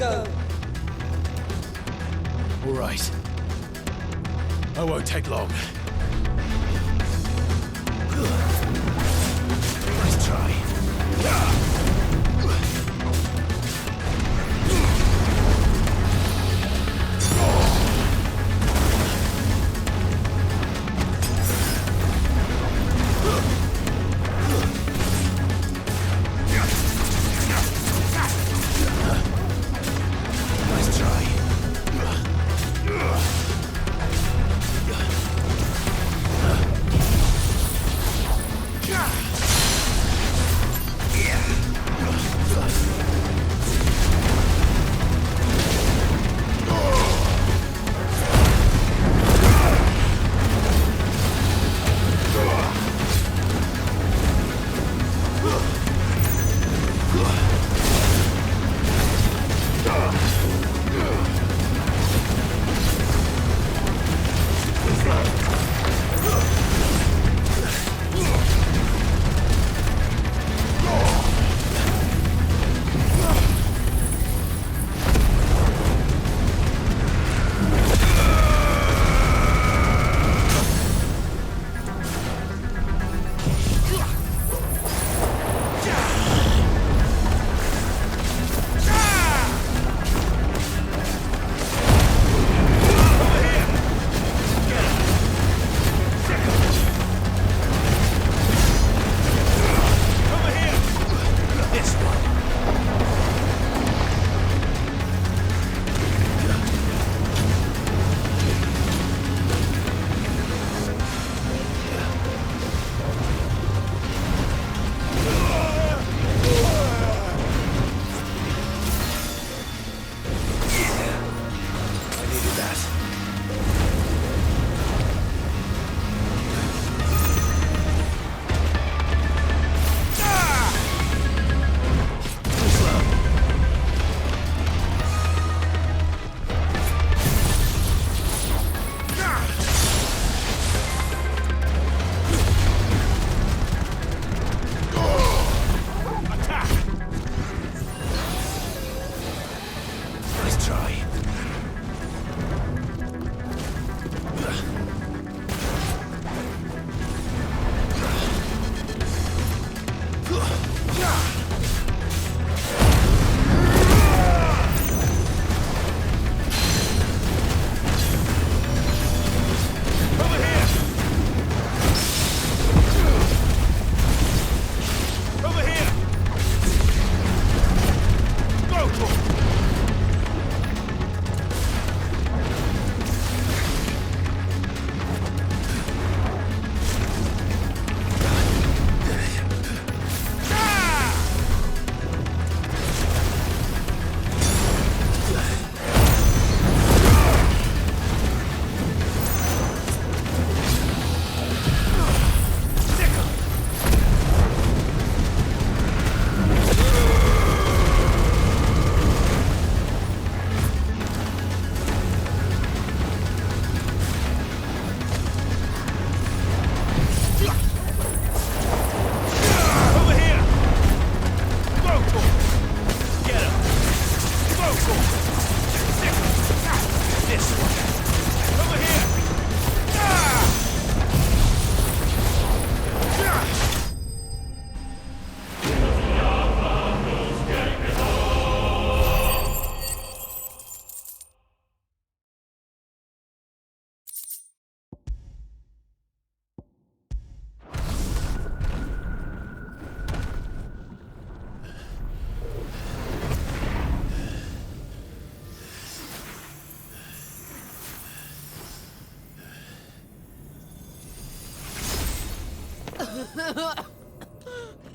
go. All right. I won't take long. Nice try.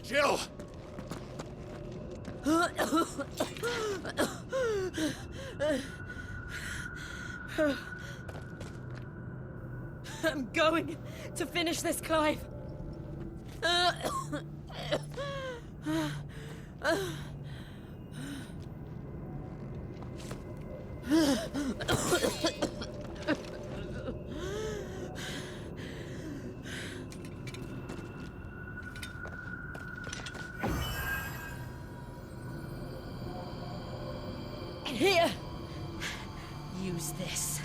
Jill! I'm going to finish this, Clive. Here! Use this.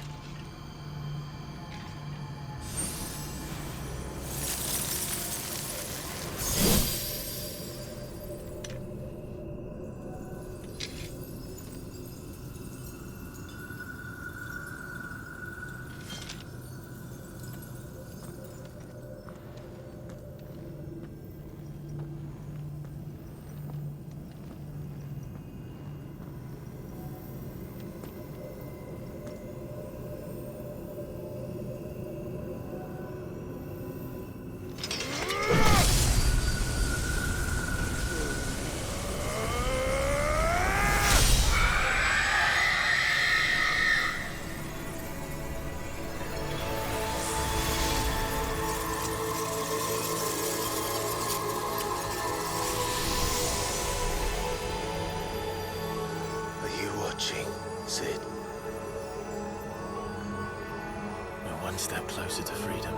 Sid. We're one step closer to freedom.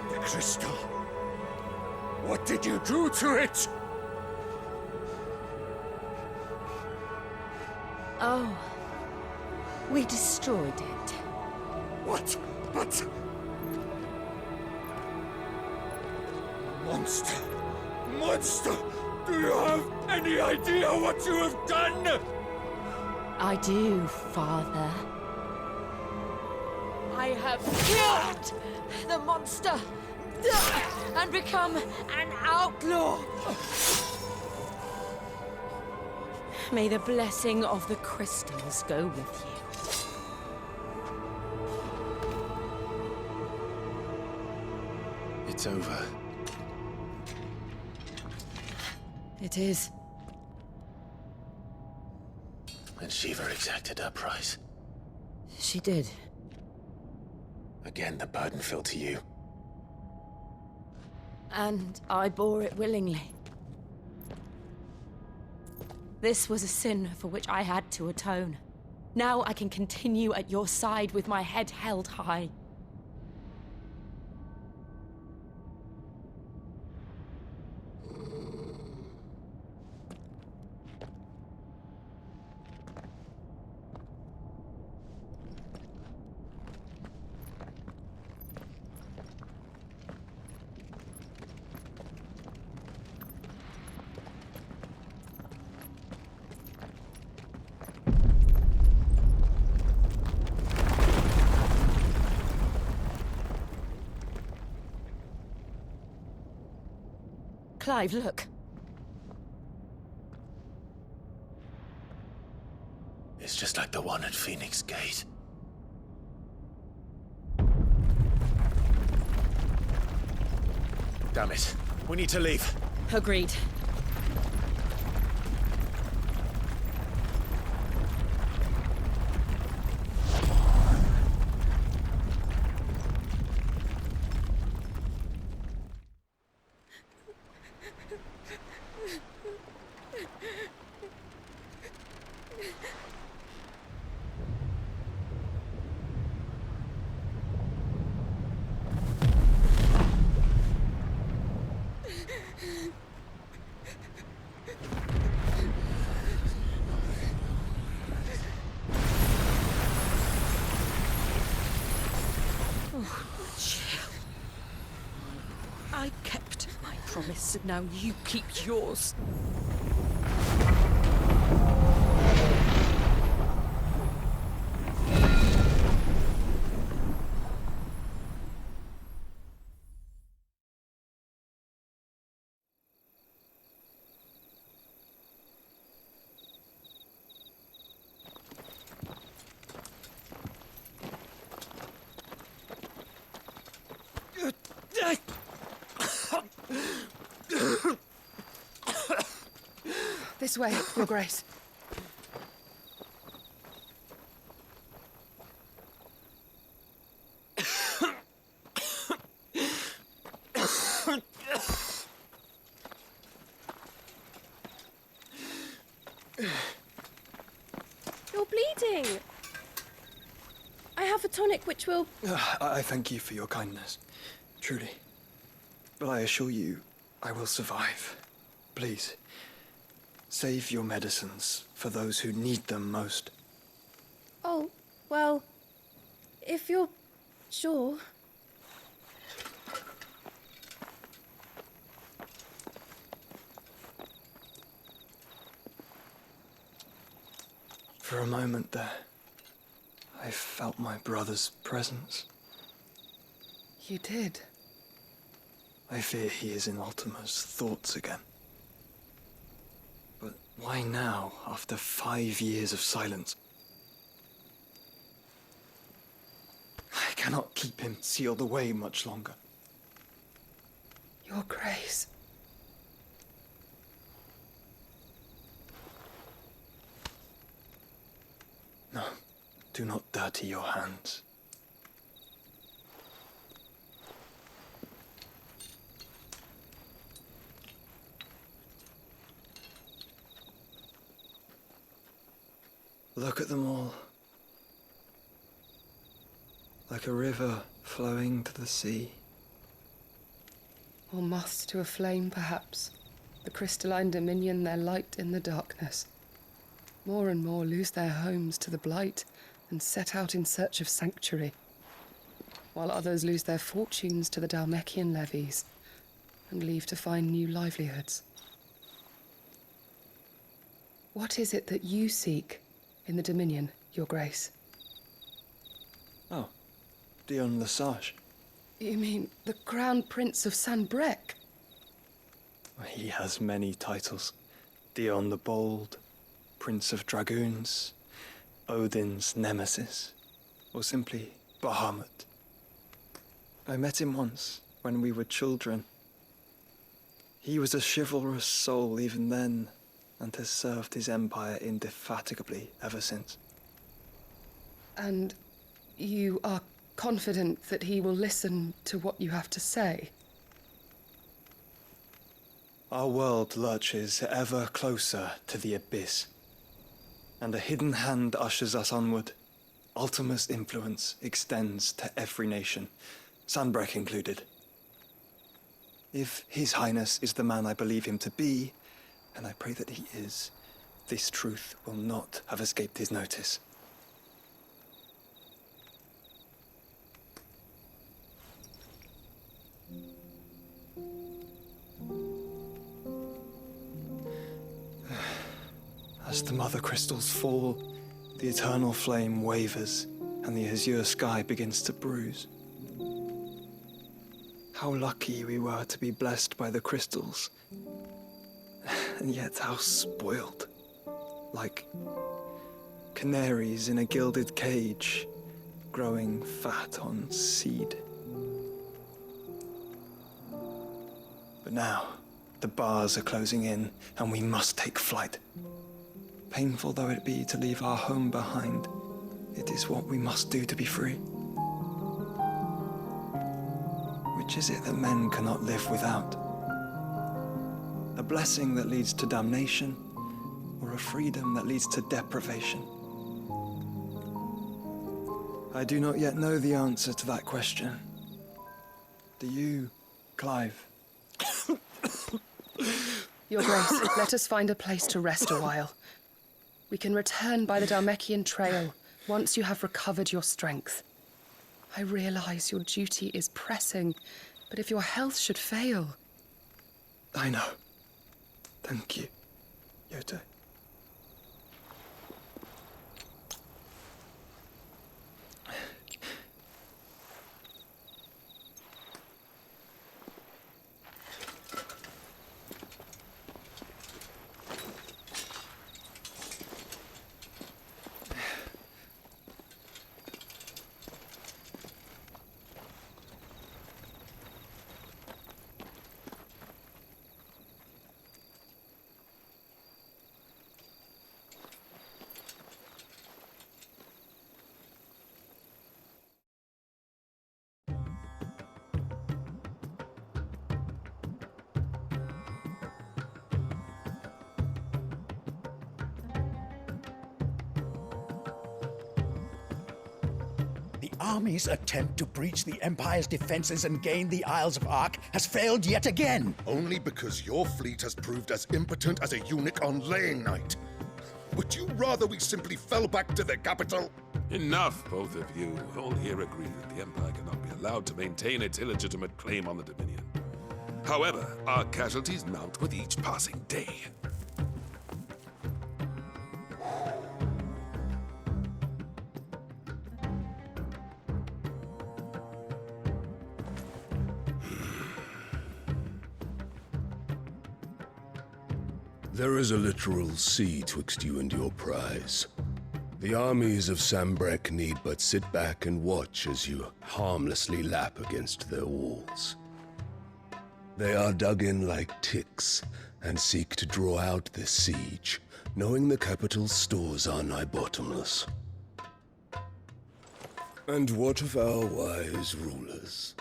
The crystal. What did you do to it? Oh. We destroyed it. What? But... Monster! Monster! Do you have any idea what you have done? I do, Father. I have killed the monster and become an outlaw. May the blessing of the crystals go with you. It's over. It is. And Shiva exacted her price. She did. Again, the burden fell to you. And I bore it willingly. This was a sin for which I had to atone. Now I can continue at your side with my head held high. Clive, look. It's just like the one at Phoenix Gate. Damn it. We need to leave. Agreed. I kept my promise, and now you keep yours. This way, Your Grace. You're bleeding. I have a tonic which will... I thank you for your kindness, truly. But I assure you, I will survive. Please, save your medicines for those who need them most. Oh, well, if you're sure. For a moment there, I felt my brother's presence. You did? I fear he is in Ultima's thoughts again. But why now, after 5 years of silence? I cannot keep him sealed away much longer. Your Grace. No, do not dirty your hands. Look at them all. Like a river flowing to the sea. Or moths to a flame, perhaps. The crystalline dominion their light in the darkness. More and more lose their homes to the blight and set out in search of sanctuary, while others lose their fortunes to the Dhalmekian levies and leave to find new livelihoods. What is it that you seek in the Dominion, Your Grace? Oh, Dion Lesage. You mean the Crown Prince of Sanbrec? He has many titles. Dion the Bold, Prince of Dragoons, Odin's Nemesis, or simply Bahamut. I met him once, when we were children. He was a chivalrous soul even then, and has served his empire indefatigably ever since. And you are confident that he will listen to what you have to say? Our world lurches ever closer to the abyss, and a hidden hand ushers us onward. Ultima's influence extends to every nation, Sanbrec included. If His Highness is the man I believe him to be, and I pray that he is, this truth will not have escaped his notice. As the mother crystals fall, the eternal flame wavers, and the azure sky begins to bruise. How lucky we were to be blessed by the crystals, and yet how spoiled. Like canaries in a gilded cage, growing fat on seed. But now, the bars are closing in, and we must take flight. Painful though it be to leave our home behind, it is what we must do to be free. Which is it that men cannot live without? A blessing that leads to damnation, or a freedom that leads to deprivation? I do not yet know the answer to that question. Do you, Clive? Your Grace, let us find a place to rest a while. We can return by the Dhalmekian trail once you have recovered your strength. I realize your duty is pressing, but if your health should fail... I know. Thank you, Yote. army's attempt to breach the Empire's defenses and gain the Isles of Ark has failed yet again. Only because your fleet has proved as impotent as a eunuch on laying night. Would you rather we simply fell back to the capital? Enough, both of you. All here agree that the Empire cannot be allowed to maintain its illegitimate claim on the Dominion. However, our casualties mount with each passing day. There is a literal sea twixt you and your prize. The armies of Sambrek need but sit back and watch as you harmlessly lap against their walls. They are dug in like ticks and seek to draw out this siege, knowing the capital's stores are nigh bottomless. And what of our wise rulers?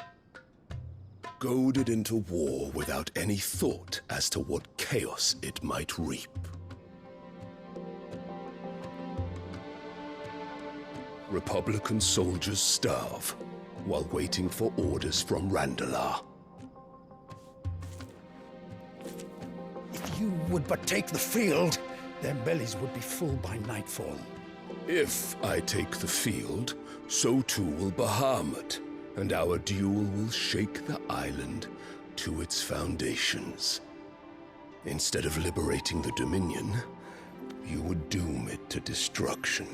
Goaded into war without any thought as to what chaos it might reap. Republican soldiers starve while waiting for orders from Randalar. If you would but take the field, their bellies would be full by nightfall. If I take the field, so too will Bahamut, and our duel will shake the island to its foundations. Instead of liberating the Dominion, you would doom it to destruction.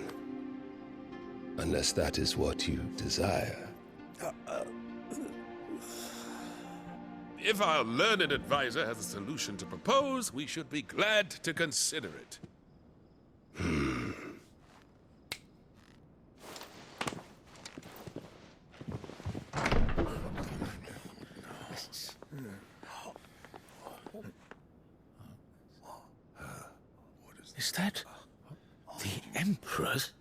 Unless that is what you desire. If our learned advisor has a solution to propose, we should be glad to consider it. Is that the Emperor's?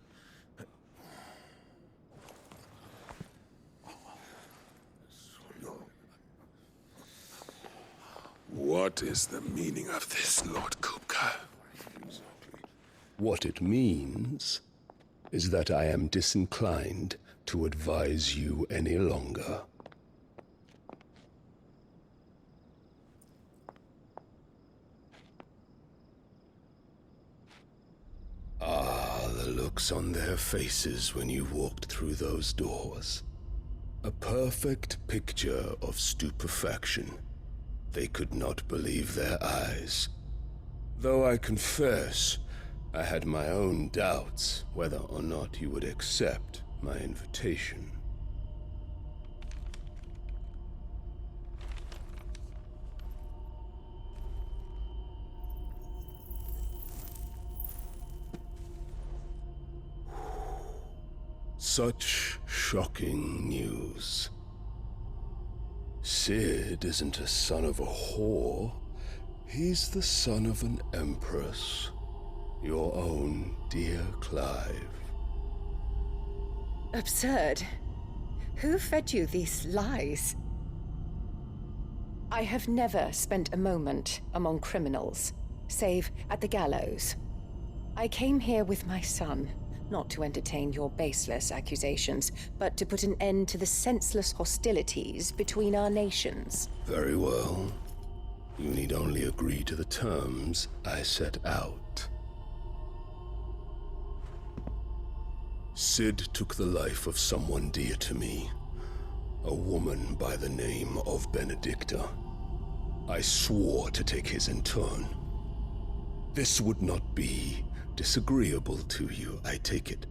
What is the meaning of this, Lord Kupka? What it means is that I am disinclined to advise you any longer. The looks on their faces when you walked through those doors. A perfect picture of stupefaction. They could not believe their eyes. Though I confess, I had my own doubts whether or not you would accept my invitation. Such shocking news. Sid isn't a son of a whore. He's the son of an empress. Your own dear Clive. Absurd. Who fed you these lies? I have never spent a moment among criminals, save at the gallows. I came here with my son, not to entertain your baseless accusations, but to put an end to the senseless hostilities between our nations. Very well. You need only agree to the terms I set out. Sid took the life of someone dear to me, a woman by the name of Benedicta. I swore to take his in turn. This would not be disagreeable to you, I take it.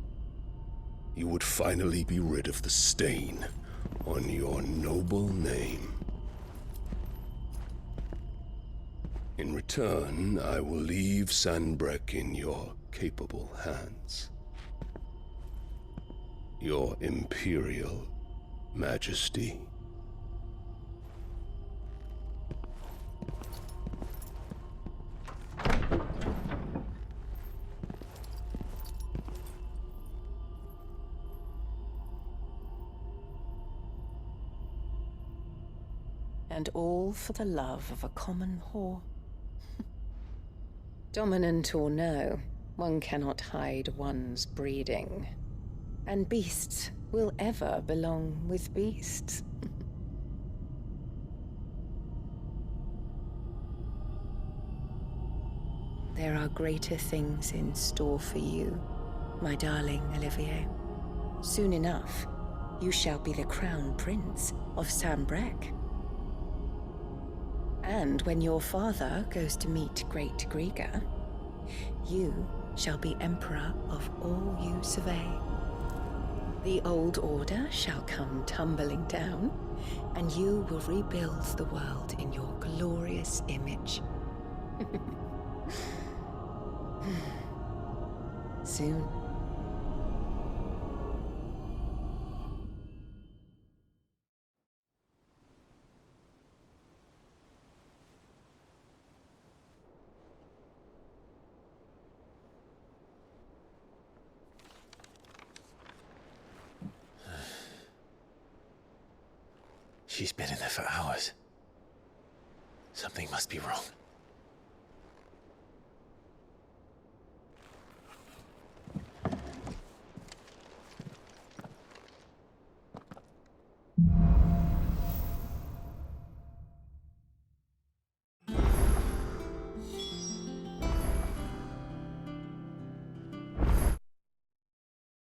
You would finally be rid of the stain on your noble name. In return, I will leave Sanbreque in your capable hands. Your Imperial Majesty. And all for the love of a common whore. Dominant or no, one cannot hide one's breeding. And beasts will ever belong with beasts. There are greater things in store for you, my darling Olivier. Soon enough, you shall be the crown prince of Sambrec. And when your father goes to meet Great Grieger, you shall be emperor of all you survey. The old order shall come tumbling down, and you will rebuild the world in your glorious image. Soon. She's been in there for hours. Something must be wrong.